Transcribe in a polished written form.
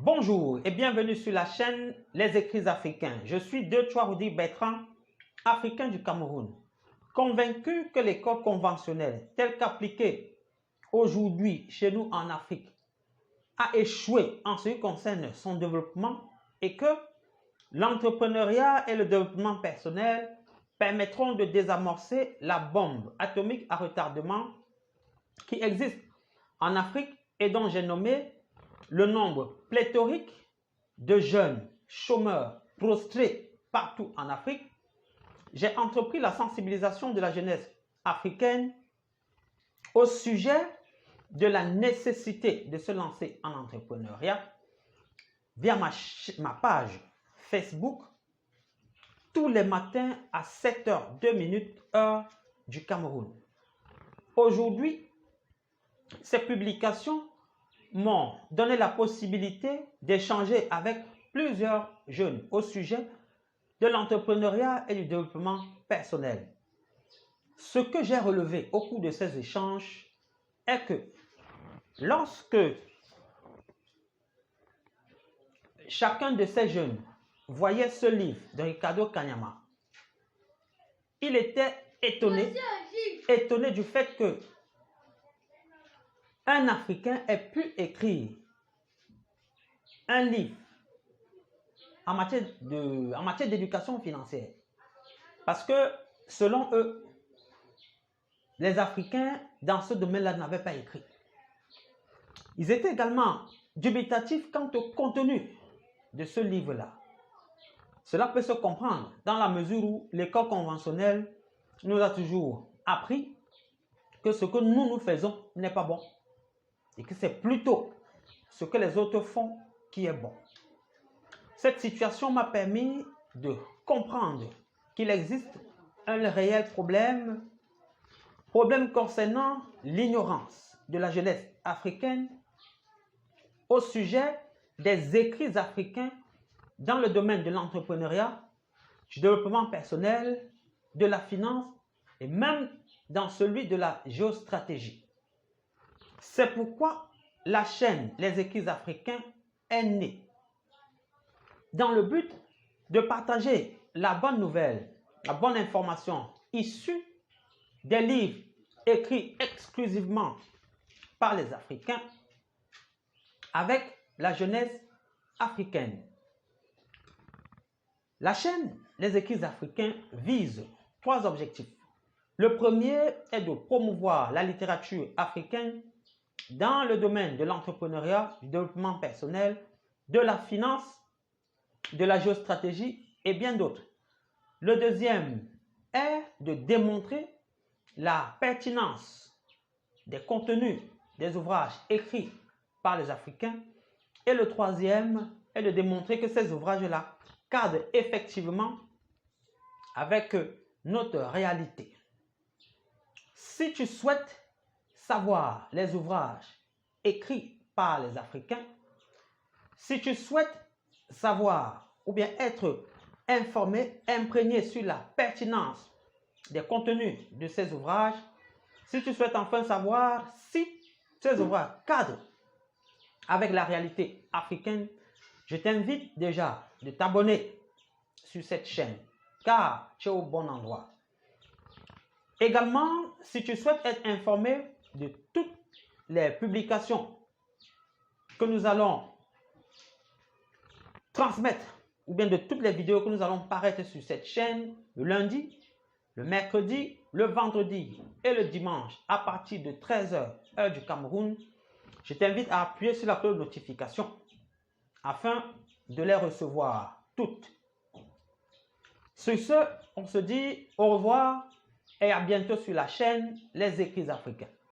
Bonjour et bienvenue sur la chaîne Les Écrits africains. Je suis Deutroy Bertrand, africain du Cameroun, convaincu que l'école conventionnelle, telle qu'appliquée aujourd'hui chez nous en Afrique, a échoué en ce qui concerne son développement et que l'entrepreneuriat et le développement personnel permettront de désamorcer la bombe atomique à retardement qui existe en Afrique et dont j'ai nommé le nombre pléthorique de jeunes chômeurs prostrés partout en Afrique. J'ai entrepris la sensibilisation de la jeunesse africaine au sujet de la nécessité de se lancer en entrepreneuriat via ma page Facebook tous les matins à 7h02 heure du Cameroun. Aujourd'hui, ces publications m'ont donné la possibilité d'échanger avec plusieurs jeunes au sujet de l'entrepreneuriat et du développement personnel. Ce que j'ai relevé au cours de ces échanges est que lorsque chacun de ces jeunes voyait ce livre de Ricardo Kanyama, il était étonné du fait que un Africain ait pu écrire un livre en matière d'éducation financière. Parce que, selon eux, les Africains, dans ce domaine-là, n'avaient pas écrit. Ils étaient également dubitatifs quant au contenu de ce livre-là. Cela peut se comprendre dans la mesure où l'école conventionnelle nous a toujours appris que ce que nous faisons n'est pas bon. Et que c'est plutôt ce que les autres font qui est bon. Cette situation m'a permis de comprendre qu'il existe un réel problème concernant l'ignorance de la jeunesse africaine au sujet des écrits africains dans le domaine de l'entrepreneuriat, du développement personnel, de la finance et même dans celui de la géostratégie. C'est pourquoi la chaîne Les Écrits africains est née dans le but de partager la bonne nouvelle, la bonne information issue des livres écrits exclusivement par les Africains avec la jeunesse africaine. La chaîne Les Écrits africains vise 3 objectifs. Le premier est de promouvoir la littérature africaine dans le domaine de l'entrepreneuriat, du développement personnel, de la finance, de la géostratégie et bien d'autres. Le deuxième est de démontrer la pertinence des contenus des ouvrages écrits par les Africains. Et le troisième est de démontrer que ces ouvrages-là cadrent effectivement avec notre réalité. Si tu souhaites savoir les ouvrages écrits par les Africains, si tu souhaites savoir ou bien être informé, imprégné sur la pertinence des contenus de ces ouvrages, si tu souhaites enfin savoir si ces ouvrages cadrent avec la réalité africaine, je t'invite déjà de t'abonner sur cette chaîne car tu es au bon endroit. Également, si tu souhaites être informé de toutes les publications que nous allons transmettre ou bien de toutes les vidéos que nous allons paraître sur cette chaîne le lundi, le mercredi, le vendredi et le dimanche à partir de 13h heure du Cameroun, je t'invite à appuyer sur la cloche de notification afin de les recevoir toutes. Sur ce, on se dit au revoir et à bientôt sur la chaîne Les Écrits africains.